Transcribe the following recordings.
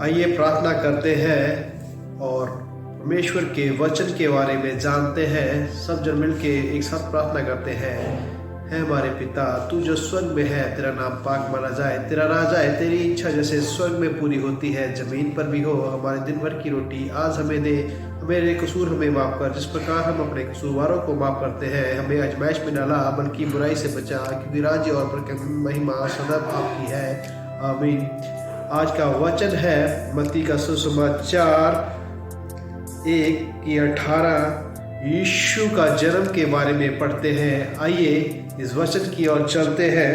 आइए प्रार्थना करते हैं और परमेश्वर के वचन के बारे में जानते हैं। सब जन मिल के एक साथ प्रार्थना करते हैं। है हमारे पिता, तू जो स्वर्ग में है, तेरा नाम पाक माना जाए, तेरा राज आए, तेरी इच्छा जैसे स्वर्ग में पूरी होती है जमीन पर भी हो। हमारे दिन भर की रोटी आज हमें दे, हमारे कसूर हमें माफ़ कर जिस प्रकार हम अपने कसूरवारों को माफ़ करते हैं। हमें आजमाइश में न ला बल्कि बुराई से बचा, क्योंकि राज्य और बरकत महिमा सदा आपकी है। आमीन। आज का वचन है मत्ती का सुसमाचार 1:18। यीशु का जन्म के बारे में पढ़ते हैं। आइए इस वचन की ओर चलते हैं।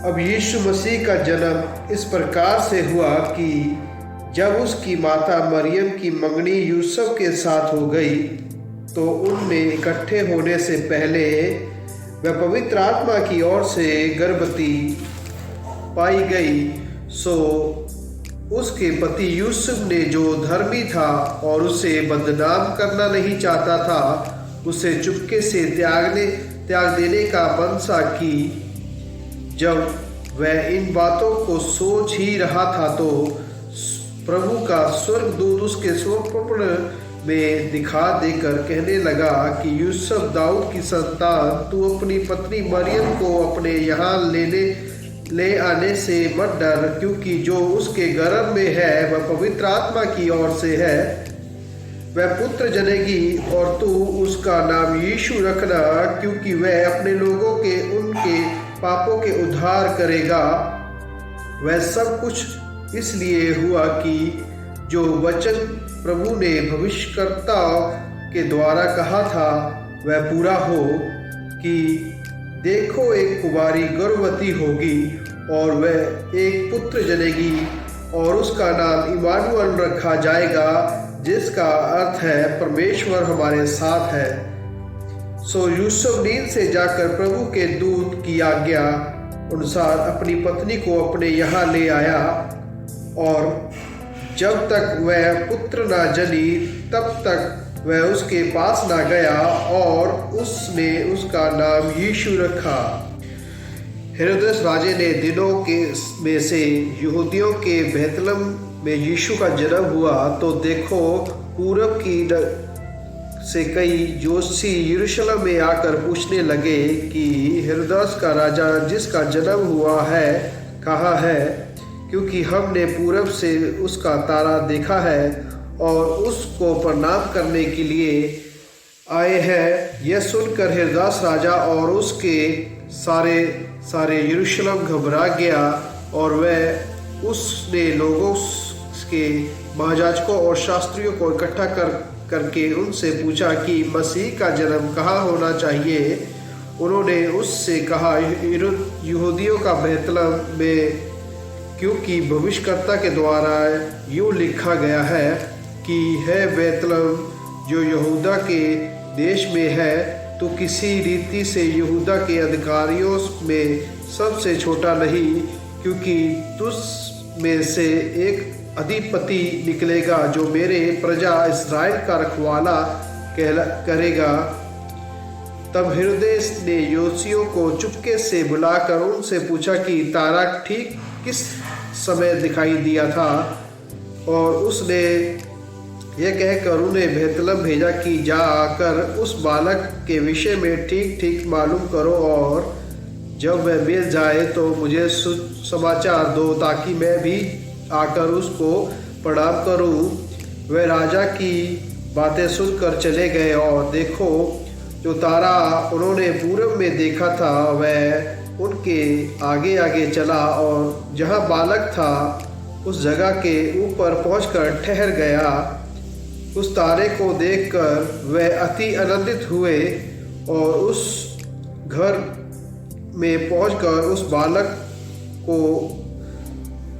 अब यीशु मसीह का जन्म इस प्रकार से हुआ कि जब उसकी माता मरियम की मंगनी यूसुफ के साथ हो गई तो उनमें इकट्ठे होने से पहले वह पवित्र आत्मा की ओर से गर्भवती पाई गई। सो उसके पति यूसुफ ने, जो धर्मी था और उसे बदनाम करना नहीं चाहता था, उसे चुपके से त्याग देने का मनसा की। जब वह इन बातों को सोच ही रहा था तो प्रभु का स्वर्गदूत उसके स्वप्न में दिखा देकर कहने लगा कि यूसुफ, दाऊद की संतान, तू अपनी पत्नी मरियम को अपने यहाँ ले आने से मत डर, क्योंकि जो उसके गर्भ में है वह पवित्र आत्मा की ओर से है। वह पुत्र जनेगी और तू उसका नाम यीशु रखना, क्योंकि वह अपने लोगों के उनके पापों के उद्धार करेगा। वह सब कुछ इसलिए हुआ कि जो वचन प्रभु ने भविष्यद्वक्ताओं के द्वारा कहा था वह पूरा हो कि देखो, एक कुंवारी गर्भवती होगी और वह एक पुत्र जनेगी और उसका नाम इमानुएल रखा जाएगा, जिसका अर्थ है परमेश्वर हमारे साथ है। सो यूसुफ नींद से जाकर प्रभु के दूत की आज्ञा अनुसार अपनी पत्नी को अपने यहाँ ले आया और जब तक वह पुत्र ना जनी तब तक वह उसके पास ना गया और उसने उसका नाम यीशु रखा। हेरोदेस राजे ने दिनों में से यहूदियों के बैतलहम में यीशु का जन्म हुआ तो देखो, पूरब की से कई जोशी यरूशलेम में आकर पूछने लगे कि हेरोदेस का राजा जिसका जन्म हुआ है कहाँ है, क्योंकि हमने पूरब से उसका तारा देखा है और उसको प्रणाम करने के लिए आए हैं। यह सुनकर हेरोदेस राजा और उसके सारे यरूशलेम घबरा गया और वह उसने लोगों के महायाजकों और शास्त्रियों को इकट्ठा करके उनसे पूछा कि मसीह का जन्म कहाँ होना चाहिए। उन्होंने उससे कहा, यहूदियों का बैतलहम में, क्योंकि भविष्यद्वक्ता के द्वारा यूँ लिखा गया है कि है बैतलहम जो यहूदा के देश में है, तो किसी रीति से यहूदा के अधिकारियों में सबसे छोटा नहीं, क्योंकि तुझ में से एक अधिपति निकलेगा जो मेरे प्रजा इस्राएल का रखवाला करेगा। तब हेरोदेस ने योशियों को चुपके से बुलाकर उनसे पूछा कि तारा ठीक किस समय दिखाई दिया था, और उसने यह कहकर उन्हें बैतलहम भेजा कि जा आकर उस बालक के विषय में ठीक ठीक मालूम करो, और जब वह मिल जाए तो मुझे समाचार दो, ताकि मैं भी आकर उसको प्रणाम करूं। वह राजा की बातें सुनकर चले गए और देखो, जो तारा उन्होंने पूरब में देखा था वह उनके आगे आगे चला और जहाँ बालक था उस जगह के ऊपर पहुंचकर ठहर गया। उस तारे को देखकर वह अति आनंदित हुए और उस घर में पहुंचकर उस बालक को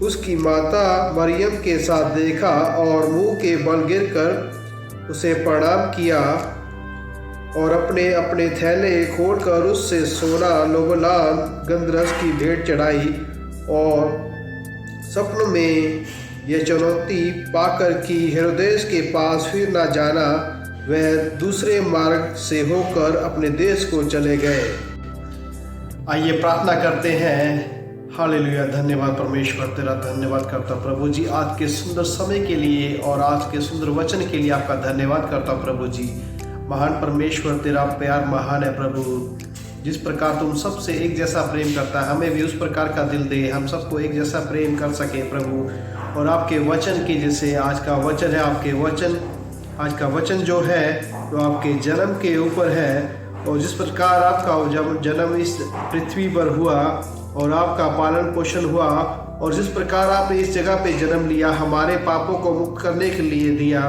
उसकी माता मरियम के साथ देखा और मुंह के बल गिरकर उसे प्रणाम किया और अपने अपने थैले खोलकर उससे सोना, लोबलान, गंधरस की भेंट चढ़ाई। और सपनों में यह चुनौती पाकर कि हेरोदेस के पास फिर ना जाना, वह दूसरे मार्ग से होकर अपने देश को चले गए। आइए प्रार्थना करते हैं। हालेलुया। धन्यवाद परमेश्वर, तेरा धन्यवाद करता प्रभु जी आज के सुंदर समय के लिए और आज के सुंदर वचन के लिए आपका धन्यवाद करता प्रभु जी। महान परमेश्वर, तेरा प्यार महान है प्रभु। जिस प्रकार तुम सबसे एक जैसा प्रेम करता है, हमें भी उस प्रकार का दिल दे, हम सबको एक जैसा प्रेम कर सके प्रभु। और आपके वचन की जैसे आज का वचन है, आपके वचन आज का वचन जो है वो आपके जन्म के ऊपर है। और जिस प्रकार आपका जन्म इस पृथ्वी पर हुआ और आपका पालन पोषण हुआ और जिस प्रकार आपने इस जगह पे जन्म लिया, हमारे पापों को मुक्त करने के लिए दिया,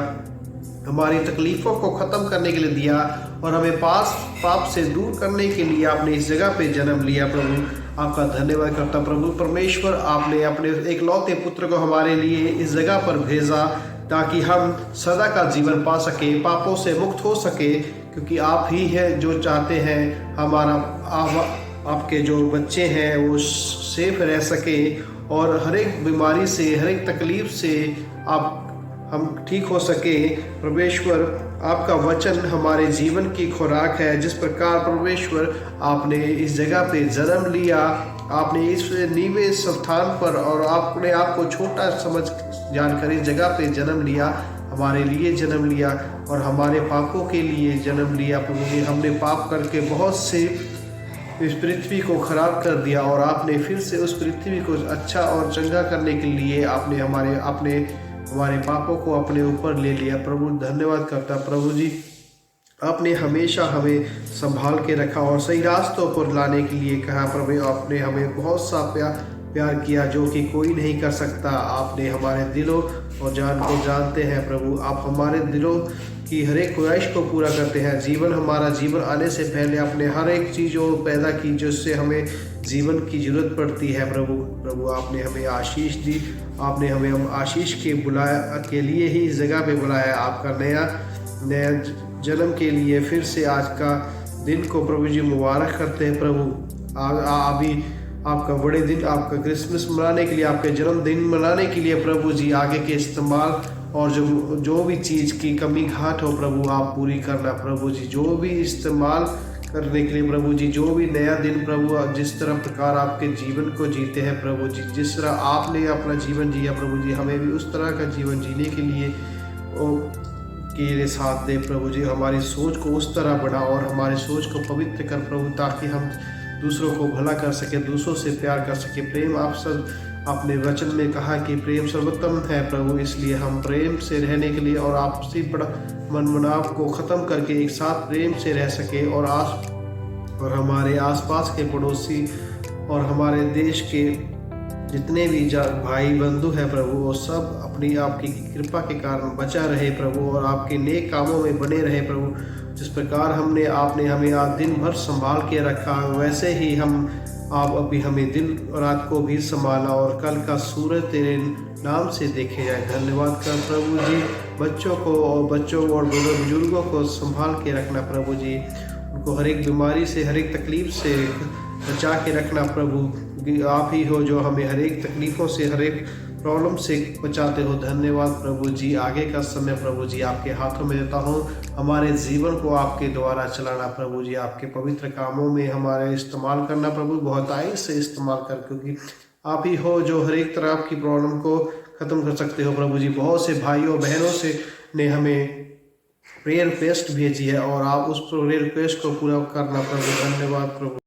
हमारी तकलीफ़ों को ख़त्म करने के लिए दिया और हमें पाप से दूर करने के लिए आपने इस जगह पे जन्म लिया प्रभु। आपका धन्यवाद करता प्रभु परमेश्वर। आपने अपने एक लौते पुत्र को हमारे लिए इस जगह पर भेजा ताकि हम सदा का जीवन पा सके, पापों से मुक्त हो सके, क्योंकि आप ही हैं जो चाहते हैं हमारा आपके जो बच्चे हैं वो सेफ रह सके और हर एक बीमारी से, हर एक तकलीफ से हम ठीक हो सके। परमेश्वर, आपका वचन हमारे जीवन की खुराक है। जिस प्रकार परमेश्वर आपने इस जगह पे जन्म लिया, आपने इस नीवे स्थान पर और आपने आपको छोटा समझ जानकर इस जगह पे जन्म लिया, हमारे लिए जन्म लिया और हमारे पापों के लिए जन्म लिया प्रभु। हमने पाप करके बहुत से इस पृथ्वी को खराब कर दिया और आपने फिर से उस पृथ्वी को अच्छा और चंगा करने के लिए आपने हमारे पापों को अपने ऊपर ले लिया प्रभु। धन्यवाद करता प्रभु जी। आपने हमेशा हमें संभाल के रखा और सही रास्तों पर लाने के लिए कहा प्रभु। आपने हमें बहुत सा प्यार किया जो कि कोई नहीं कर सकता। आपने हमारे दिलों और जान को जानते हैं प्रभु। आप हमारे दिलों की हर एक ख्वाहिश को पूरा करते हैं। हमारा जीवन आने से पहले आपने हर एक चीज़ जो पैदा की जिससे हमें जीवन की जरूरत पड़ती है प्रभु। आपने हमें आशीष दी, आपने हमें आशीष के लिए ही इस जगह पे बुलाया। आपका नया जन्म के लिए फिर से आज का दिन को प्रभु जी मुबारक करते हैं प्रभु। अभी आपका बड़े दिन, आपका क्रिसमस मनाने के लिए, आपके जन्मदिन मनाने के लिए प्रभु जी आगे के इस्तेमाल और जो भी चीज़ की कमी घाट हो प्रभु आप पूरी करना प्रभु जी। जो भी इस्तेमाल करने के लिए प्रभु जी, जो भी नया दिन प्रभु जिस तरह प्रकार आपके जीवन को जीते हैं प्रभु जी, जिस तरह आपने अपना जीवन जिया प्रभु जी, हमें भी उस तरह का जीवन जीने के लिए साथ दे प्रभु जी। हमारी सोच को उस तरह बढ़ा और हमारी सोच को पवित्र कर प्रभु, ताकि हम दूसरों को भला कर सके, दूसरों से प्यार कर सके। प्रेम आप सब अपने वचन में कहा कि प्रेम सर्वोत्तम है प्रभु, इसलिए हम प्रेम से रहने के लिए और आपसी बड़ा मनमुटाव को ख़त्म करके एक साथ प्रेम से रह सके और हमारे आसपास के पड़ोसी और हमारे देश के जितने भी भाई बंधु हैं प्रभु, वो सब अपनी आपकी कृपा के कारण बचा रहे प्रभु और आपके नेक कामों में बने रहे प्रभु। जिस प्रकार आपने हमें आज दिन भर संभाल के रखा, वैसे ही आप अभी हमें दिन रात को भी संभाला और कल का सूरज तेरे नाम से देखे जाए। धन्यवाद कर प्रभु जी। बच्चों और बुजुर्गों को संभाल के रखना प्रभु जी, उनको हर एक बीमारी से, हर एक तकलीफ से बचा के रखना प्रभु। आप ही हो जो हमें हर एक तकलीफ़ों से, हर एक प्रॉब्लम से बचाते हो। धन्यवाद प्रभु जी। आगे का समय प्रभु जी आपके हाथों में देता हूँ। हमारे जीवन को आपके द्वारा चलाना प्रभु जी, आपके पवित्र कामों में हमारे इस्तेमाल करना प्रभु, बहुतायत से इस्तेमाल कर, क्योंकि आप ही हो जो हर एक तरह की प्रॉब्लम को ख़त्म कर सकते हो प्रभु जी। बहुत से भाइयों बहनों से ने हमें प्रेयर रिक्वेस्ट भेजी है और आप उस प्रेयर रिक्वेस्ट को पूरा करना प्रभु। धन्यवाद प्रभु।